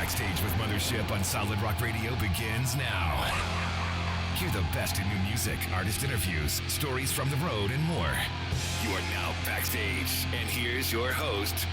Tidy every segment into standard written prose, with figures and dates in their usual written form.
Backstage with Mothership on Solid Rock Radio begins now. Hear the best in new music, artist interviews, stories from the road, and more. You are now backstage, and here's your host,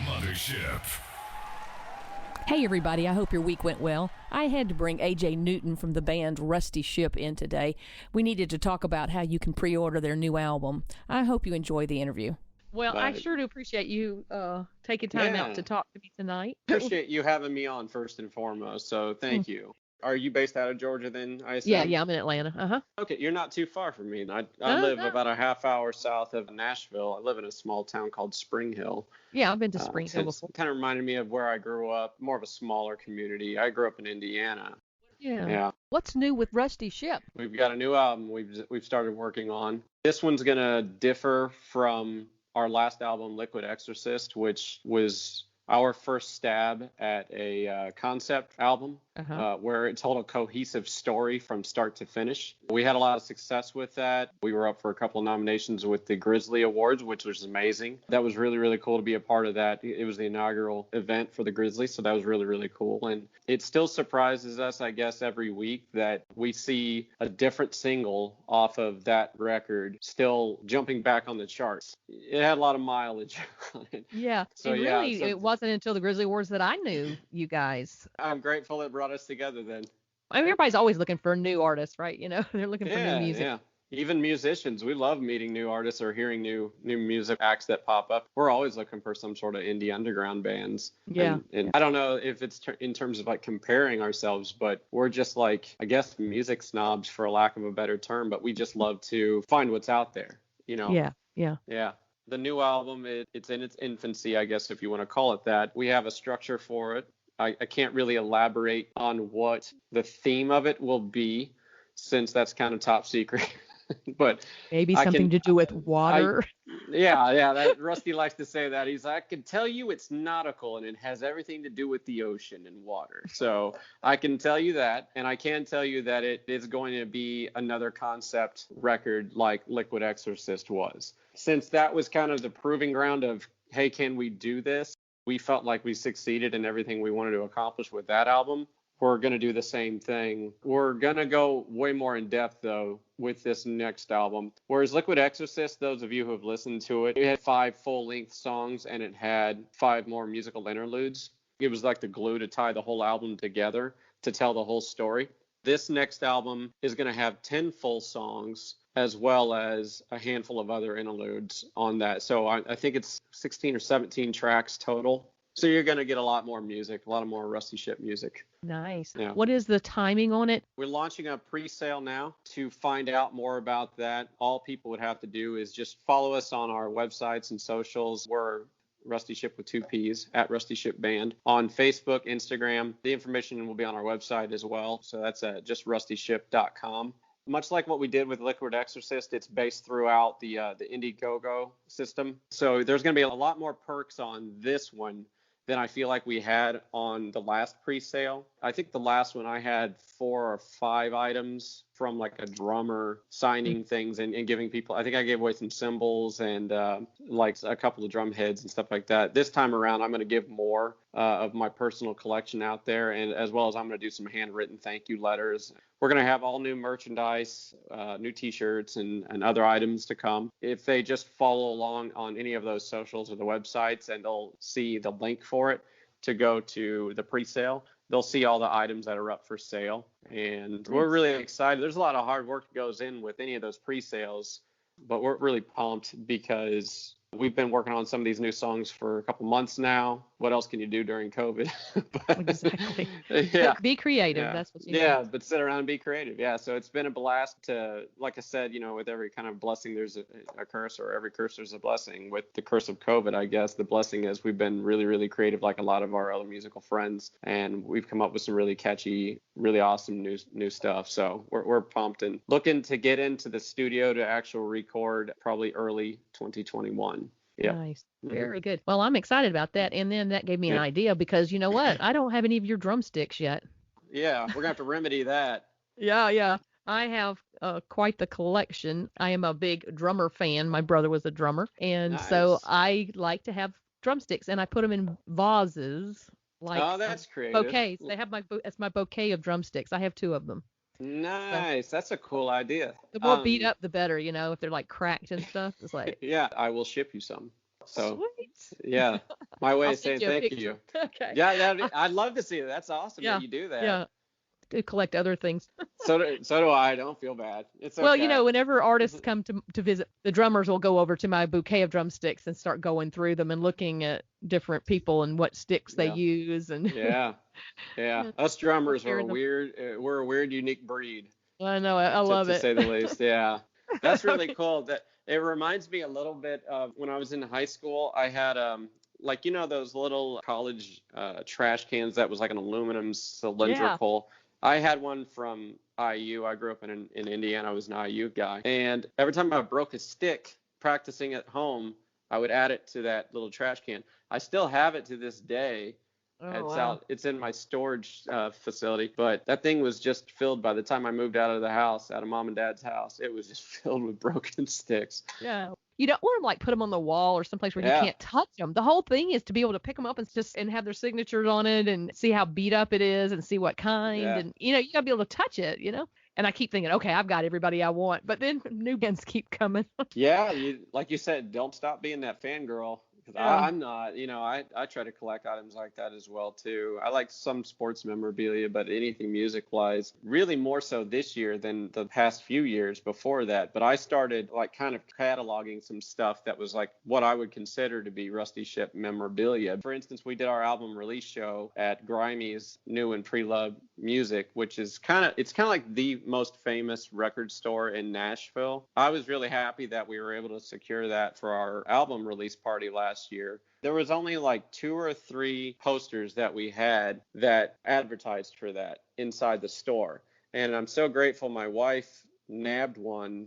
Mothership. Hey everybody, I hope your week went well. I had to bring AJ Newton from the band Rusty Shipp in today. We needed to talk about how you can pre-order their new album. I hope you enjoy the interview. Well, I sure do appreciate you taking time out to talk to me tonight. Appreciate you having me on first and foremost, so thank you. Are you based out of Georgia then, I assume? Yeah, I'm in Atlanta. Uh-huh. Okay, you're not too far from me. I live about a half hour south of Nashville. I live in a small town called Spring Hill. Yeah, I've been to Spring Hill before. Kind of reminded me of where I grew up, more of a smaller community. I grew up in Indiana. Yeah. What's new with Rusty Shipp? We've got a new album we've started working on. This one's going to differ from our last album, Liquid Exorcist, which was our first stab at a concept album where it told a cohesive story from start to finish. We had a lot of success with that. We were up for a couple of nominations with the Grizzly Awards, which was amazing. That was really, really cool to be a part of that. It was the inaugural event for the Grizzly, so that was really, really cool. And it still surprises us, I guess, every week that we see a different single off of that record still jumping back on the charts. It had a lot of mileage on it. Yeah. So it wasn't until the Grizzly Awards that I knew you guys. I'm grateful it brought us together then. I mean, everybody's always looking for new artists, right? You know, they're looking for new music. Yeah. Even musicians, we love meeting new artists or hearing new music acts that pop up. We're always looking for some sort of indie underground bands. Yeah. And I don't know if it's in terms of like comparing ourselves, but we're just like, I guess, music snobs for a lack of a better term, but we just love to find what's out there, you know? Yeah. The new album, it's in its infancy, I guess, if you want to call it that. We have a structure for it. I can't really elaborate on what the theme of it will be, since that's kind of top secret. But maybe something to do with water. That Rusty likes to say that. He's like, I can tell you it's nautical and it has everything to do with the ocean and water. So I can tell you that, and I can tell you that it is going to be another concept record like Liquid Exorcist was. Since that was kind of the proving ground of, hey, can we do this? We felt like we succeeded in everything we wanted to accomplish with that album. We're going to do the same thing. We're going to go way more in depth, though, with this next album. Whereas Liquid Exorcist, those of you who have listened to it, it had 5 full-length songs, and it had 5 more musical interludes. It was like the glue to tie the whole album together to tell the whole story. This next album is going to have 10 full songs, as well as a handful of other interludes on that. So I think it's 16 or 17 tracks total. So you're going to get a lot more music, a lot of more Rusty Shipp music. Nice. Yeah. What is the timing on it? We're launching a pre-sale now. To find out more about that, all people would have to do is just follow us on our websites and socials. We're Rusty Shipp with 2 P's, at Rusty Shipp Band, on Facebook, Instagram. The information will be on our website as well. So that's just rustyshipp.com. Much like what we did with Liquid Exorcist, it's based throughout the Indiegogo system. So there's going to be a lot more perks on this one than I feel like we had on the last pre-sale. I think the last one I had 4 or 5 items from like a drummer signing things and giving people. I think I gave away some cymbals and like a couple of drum heads and stuff like that. This time around, I'm going to give more of my personal collection out there, and as well as I'm going to do some handwritten thank you letters. We're going to have all new merchandise, new T-shirts and other items to come. If they just follow along on any of those socials or the websites, and they'll see the link for it to go to the pre-sale, they'll see all the items that are up for sale. And we're really excited. There's a lot of hard work that goes in with any of those pre-sales, but we're really pumped because we've been working on some of these new songs for a couple months now. What else can you do during COVID? Exactly. Yeah. Be creative. Yeah. That's what you do. Yeah, but sit around and be creative. Yeah, so it's been a blast to, like I said, you know, with every kind of blessing, there's a curse, or every curse, there's a blessing. With the curse of COVID, I guess, the blessing is we've been really, really creative, like a lot of our other musical friends, and we've come up with some really catchy, really awesome new stuff. So we're pumped and looking to get into the studio to actually record probably early 2021. Yeah. Nice. Very good. Well, I'm excited about that. And then that gave me an idea, because you know what? I don't have any of your drumsticks yet. Yeah, we're going to have to remedy that. Yeah. I have quite the collection. I am a big drummer fan. My brother was a drummer. And so I like to have drumsticks, and I put them in vases like Oh, that's creative. bouquets. They have that's my bouquet of drumsticks. I have 2 of them. Nice. That's a cool idea. The more beat up, the better. If they're like cracked and stuff, it's like Yeah, I will ship you some. So, sweet. yeah, my way I'll of saying send you a thank picture. you. Okay. Yeah, I'd love to see it. That's awesome Yeah. that you do that. Yeah. To collect other things. So do I. Don't feel bad. It's okay. Well, whenever artists come to visit, the drummers will go over to my bouquet of drumsticks and start going through them and looking at different people and what sticks they use. And yeah. Us drummers are them. we're a weird, unique breed. I know. I love to it. say the least. Yeah. That's really Okay. cool. That it reminds me a little bit of when I was in high school. I had those little college trash cans that was like an aluminum cylindrical. I had one from IU. I grew up in Indiana. I was an IU guy. And every time I broke a stick practicing at home, I would add it to that little trash can. I still have it to this day. Oh, wow. It's in my storage facility, but that thing was just filled by the time I moved out of the house, out of mom and dad's house. It was just filled with broken sticks. Yeah. You don't want to like put them on the wall or someplace where you can't touch them. The whole thing is to be able to pick them up and have their signatures on it and see how beat up it is and see what kind. Yeah. And, you got to be able to touch it, And I keep thinking, okay, I've got everybody I want. But then new bands keep coming. Yeah, like you said, don't stop being that fangirl. Because I'm not, I try to collect items like that as well, too. I like some sports memorabilia, but anything music-wise, really more so this year than the past few years before that. But I started like kind of cataloging some stuff that was like what I would consider to be Rusty Shipp memorabilia. For instance, we did our album release show at Grimey's new and pre-loved music, which is kind of like the most famous record store in Nashville. I was really happy that we were able to secure that for our album release party last year. There was only like 2 or 3 posters that we had that advertised for that inside the store. And I'm so grateful my wife nabbed one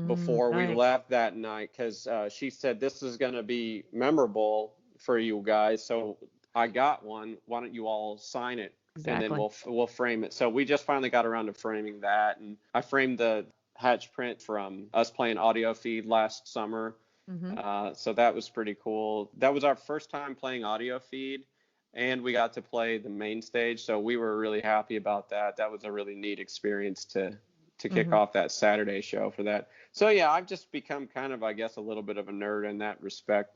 before we left that night because she said this is going to be memorable for you guys. So I got one. Why don't you all sign it? Exactly. And then we'll frame it. So we just finally got around to framing that. And I framed the hatch print from us playing Audio Feed last summer. So that was pretty cool. That was our first time playing Audio Feed, and we got to play the main stage. So we were really happy about that. That was a really neat experience to kick off that Saturday show for that. So yeah, I've just become kind of, I guess, a little bit of a nerd in that respect.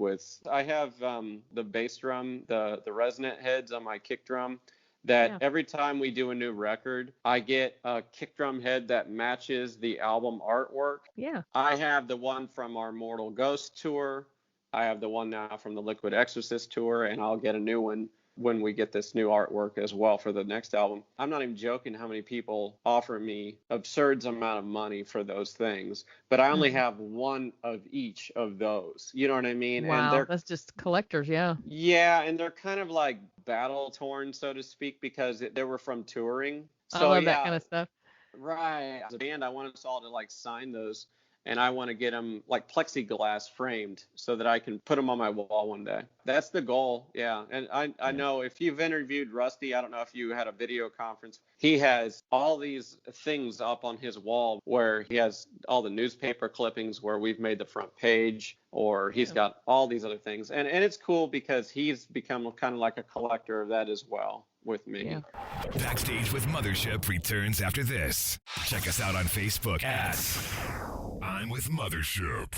I have the bass drum, the resonant heads on my kick drum. Every time we do a new record, I get a kick drum head that matches the album artwork. Yeah. I have the one from our Mortal Ghost tour. I have the one now from the Liquid Exorcist tour, and I'll get a new one when we get this new artwork as well for the next album. I'm not even joking how many people offer me absurd amount of money for those things, but I only have one of each of those. You know what I mean? Wow, and that's just collectors, yeah. Yeah, and they're kind of like battle torn, so to speak, because they were from touring. So, I love that kind of stuff. Right. As a band, I want us all to like sign those, and I want to get them like plexiglass framed so that I can put them on my wall one day. That's the goal. Yeah. And I know if you've interviewed Rusty, I don't know if you had a video conference. He has all these things up on his wall where he has all the newspaper clippings where we've made the front page, or he's got all these other things. And it's cool because he's become kind of like a collector of that as well with me. Yeah. Backstage with Mothership returns after this. Check us out on Facebook at I'm with Mothership.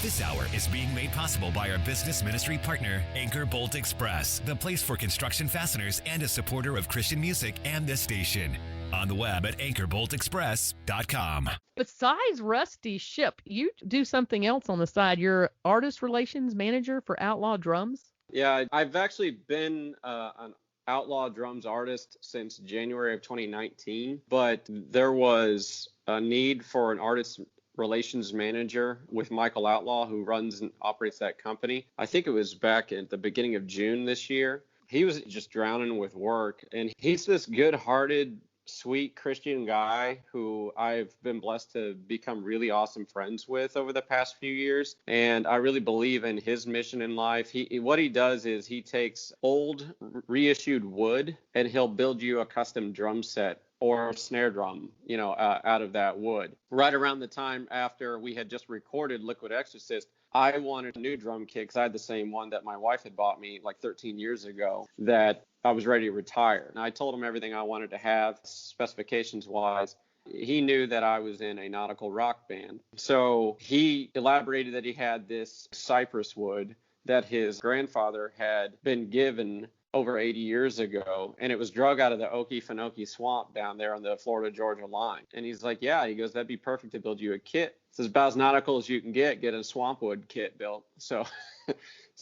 This hour is being made possible by our business ministry partner, Anchor Bolt Express, the place for construction fasteners and a supporter of Christian music and this station. On the web at anchorboltexpress.com. Besides Rusty Shipp, you do something else on the side. You're artist relations manager for Outlaw Drums. Yeah, I've actually been an Outlaw Drums artist since January of 2019, but there was a need for an artist relations manager with Michael Outlaw, who runs and operates that company. I think it was back at the beginning of June this year. He was just drowning with work, and he's this good-hearted, sweet Christian guy who I've been blessed to become really awesome friends with over the past few years. And I really believe in his mission in life. What he does is he takes old reissued wood and he'll build you a custom drum set or snare drum, out of that wood. Right around the time after we had just recorded Liquid Exorcist, I wanted a new drum kit because I had the same one that my wife had bought me like 13 years ago that I was ready to retire. And I told him everything I wanted to have, specifications wise. He knew that I was in a nautical rock band. So he elaborated that he had this cypress wood that his grandfather had been given over 80 years ago, and it was drug out of the Okefenokee swamp down there on the Florida-Georgia line. And he's like, yeah, he goes, that'd be perfect to build you a kit. It's about as nautical as you can get a swampwood kit built. So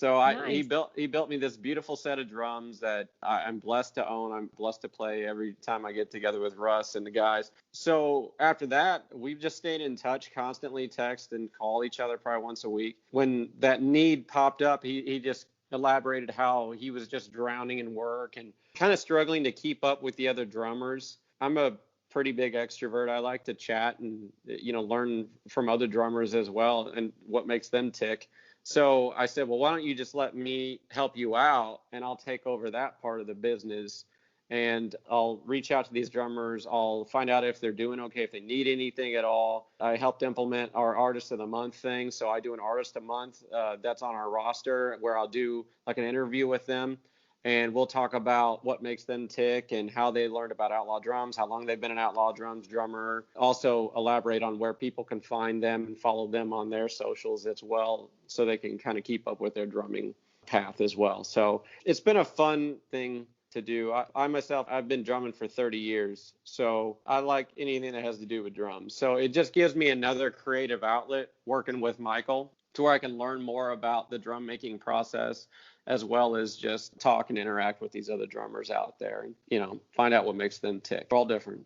Nice. he built me this beautiful set of drums that I'm blessed to own. I'm blessed to play every time I get together with Russ and the guys. So after that, we've just stayed in touch, constantly text and call each other probably once a week. When that need popped up, he just elaborated how he was just drowning in work and kind of struggling to keep up with the other drummers. I'm a pretty big extrovert. I like to chat and, learn from other drummers as well and what makes them tick. So I said, well, why don't you just let me help you out and I'll take over that part of the business. And I'll reach out to these drummers. I'll find out if they're doing okay, if they need anything at all. I helped implement our Artist of the Month thing. So I do an Artist a Month that's on our roster where I'll do like an interview with them. And we'll talk about what makes them tick and how they learned about Outlaw Drums, how long they've been an Outlaw Drums drummer. Also elaborate on where people can find them and follow them on their socials as well so they can kind of keep up with their drumming path as well. So it's been a fun thing to do. I myself, I've been drumming for 30 years, so I like anything that has to do with drums. So it just gives me another creative outlet working with Michael to where I can learn more about the drum making process as well as just talk and interact with these other drummers out there and, find out what makes them tick. We're all different.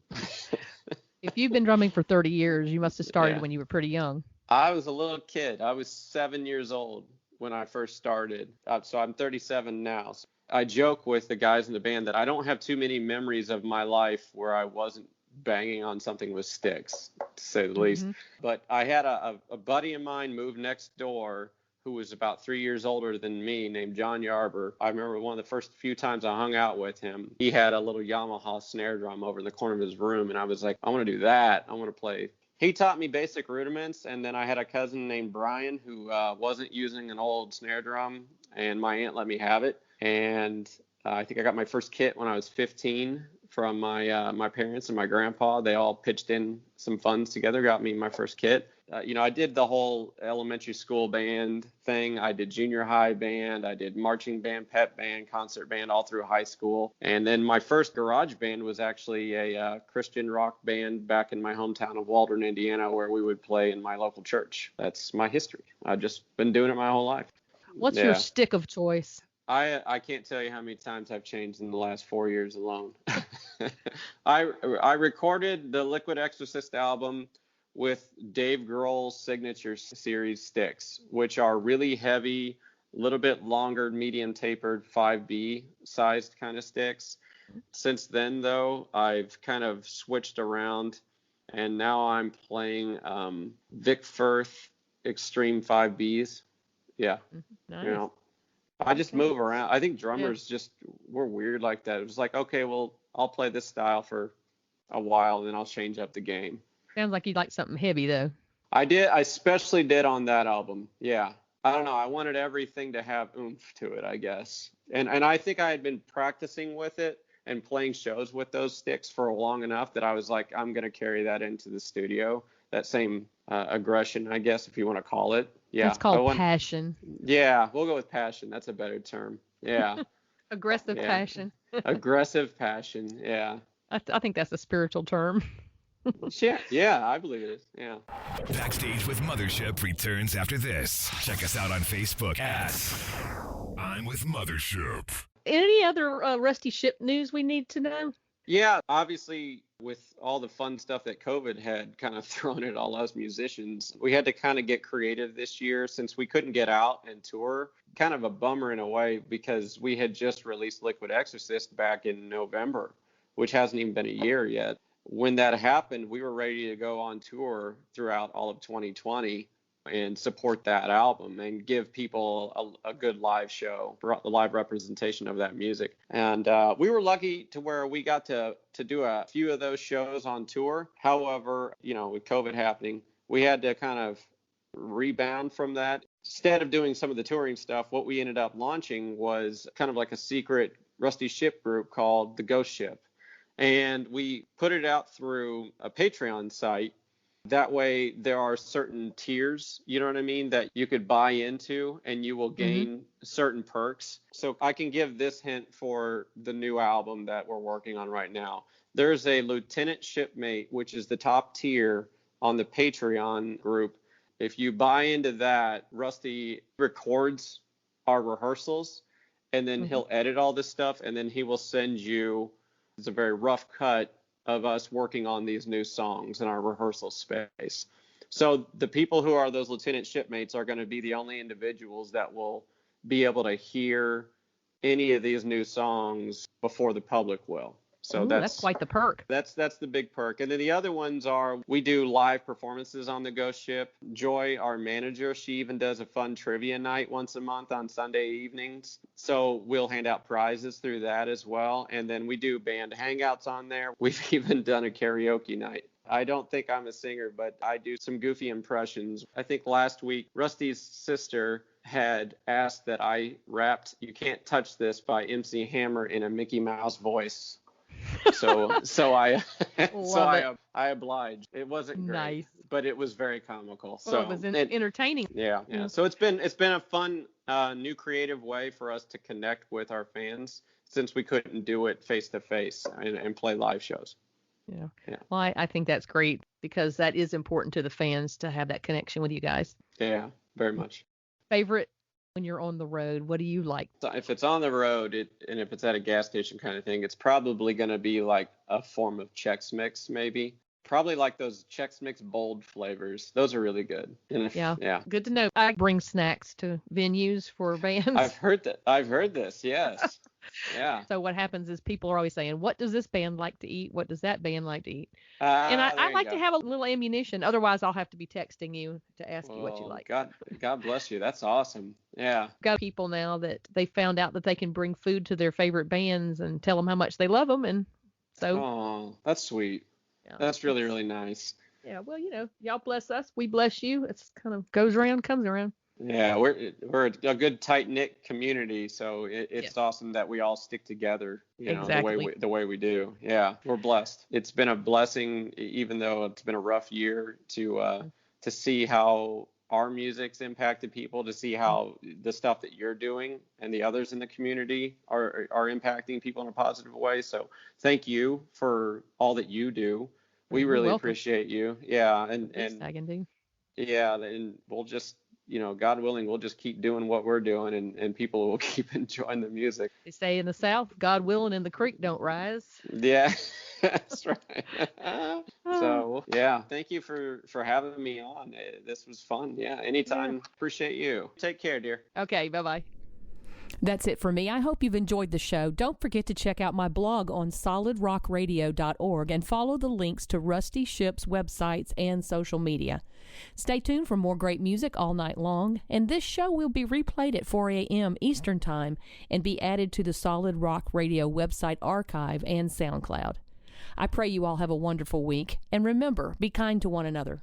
If you've been drumming for 30 years, you must have started when you were pretty young. I was a little kid. I was 7 years old when I first started. So I'm 37 now. So I joke with the guys in the band that I don't have too many memories of my life where I wasn't banging on something with sticks, to say the least. But I had a buddy of mine move next door who was about 3 years older than me, named John Yarber. I remember one of the first few times I hung out with him, he had a little Yamaha snare drum over in the corner of his room, and I was like, I want to do that. I want to play. He taught me basic rudiments, and then I had a cousin named Brian who wasn't using an old snare drum, and my aunt let me have it. And I think I got my first kit when I was 15 from my parents and my grandpa. They all pitched in some funds together, got me my first kit. I did the whole elementary school band thing. I did junior high band. I did marching band, pep band, concert band all through high school. And then my first garage band was actually a Christian rock band back in my hometown of Waldron, Indiana, where we would play in my local church. That's my history. I've just been doing it my whole life. What's your stick of choice? I can't tell you how many times I've changed in the last 4 years alone. I recorded the Liquid Exorcist album with Dave Grohl's signature series sticks, which are really heavy, a little bit longer, medium tapered 5B sized kind of sticks. Since then, though, I've kind of switched around, and now I'm playing Vic Firth Extreme 5Bs. Yeah. Nice. I just move around. I think drummers we're weird like that. It was like, okay, well, I'll play this style for a while, and then I'll change up the game. Sounds like you'd like something heavy, though. I did. I especially did on that album. Yeah. I don't know. I wanted everything to have oomph to it, I guess. And I think I had been practicing with it and playing shows with those sticks for long enough that I was like, I'm going to carry that into the studio. That same aggression, I guess, if you want to call it. Yeah. It's called passion. Yeah, we'll go with passion. That's a better term. Yeah. Aggressive passion. Aggressive passion. Yeah. I think that's a spiritual term. Yeah, I believe it is. Yeah. Backstage with Mothership returns after this. Check us out on Facebook at I'm with Mothership. Any other Rusty Shipp news we need to know? Yeah, obviously, with all the fun stuff that COVID had kind of thrown at all us musicians, we had to kind of get creative this year since we couldn't get out and tour. Kind of a bummer in a way because we had just released Liquid Exorcist back in November, which hasn't even been a year yet. When that happened, we were ready to go on tour throughout all of 2020 and support that album and give people a good live show, the live representation of that music. And we were lucky to where we got to do a few of those shows on tour. However, with COVID happening, we had to kind of rebound from that. instead of doing some of the touring stuff, what we ended up launching was kind of like a secret Rusty Shipp group called the Ghost Ship. And we put it out through a Patreon site. That way there are certain tiers, you know what I mean, that you could buy into and you will gain certain perks. So I can give this hint for the new album that we're working on right now. There's a Lieutenant Shipmate, which is the top tier on the Patreon group. If you buy into that, Rusty records our rehearsals, and then he'll edit all this stuff, and then he will send you, it's a very rough cut of us working on these new songs in our rehearsal space. So the people who are those Lieutenant Shipmates are going to be the only individuals that will be able to hear any of these new songs before the public will. So that's quite the perk. That's the big perk. And then the other ones are, we do live performances on the Ghost Ship. Joy, our manager, she even does a fun trivia night once a month on Sunday evenings. So we'll hand out prizes through that as well. And then we do band hangouts on there. We've even done a karaoke night. I don't think I'm a singer, but I do some goofy impressions. I think last week, Rusty's sister had asked that I rapped "You Can't Touch This" by MC Hammer in a Mickey Mouse voice. So I obliged. It wasn't great, but it was very comical. Well, it was entertaining. Yeah. So it's been a fun new creative way for us to connect with our fans since we couldn't do it face to face and play live shows. Yeah. Well, I think that's great because that is important to the fans to have that connection with you guys. Yeah, very much. Favorite when you're on the road, what do you like? So if it's on the road and if it's at a gas station kind of thing, it's probably going to be like a form of Chex Mix, maybe. Probably like those Chex Mix bold flavors. Those are really good. Yeah. Good to know. I bring snacks to venues for bands. I've heard this. Yes. Yeah. So what happens is people are always saying, what does this band like to eat? What does that band like to eat? And I like to have a little ammunition. Otherwise, I'll have to be texting you to ask you what you like. God bless you. That's awesome. Yeah. Got people now that they found out that they can bring food to their favorite bands and tell them how much they love them. And so. Oh, that's sweet. Yeah. That's really, really nice. Yeah. Well, y'all bless us. We bless you. It's kind of goes around, comes around. Yeah, we're a good tight-knit community, so it's awesome that we all stick together, exactly. the way we do. Yeah, we're blessed. It's been a blessing, even though it's been a rough year, to see how our music's impacted people, to see how the stuff that you're doing and the others in the community are impacting people in a positive way. So thank you for all that you do. We really appreciate you. Yeah, and yeah, and we'll just. God willing, we'll just keep doing what we're doing and people will keep enjoying the music. They say in the South, God willing, and the creek don't rise. Yeah, that's right. So, yeah, thank you for having me on. This was fun. Yeah, anytime. Yeah. Appreciate you. Take care, dear. Okay, bye-bye. That's it for me. I hope you've enjoyed the show. Don't forget to check out my blog on solidrockradio.org and follow the links to Rusty Shipp's websites and social media. Stay tuned for more great music all night long, and this show will be replayed at 4 a.m. Eastern Time and be added to the Solid Rock Radio website archive and SoundCloud. I pray you all have a wonderful week, and remember, be kind to one another.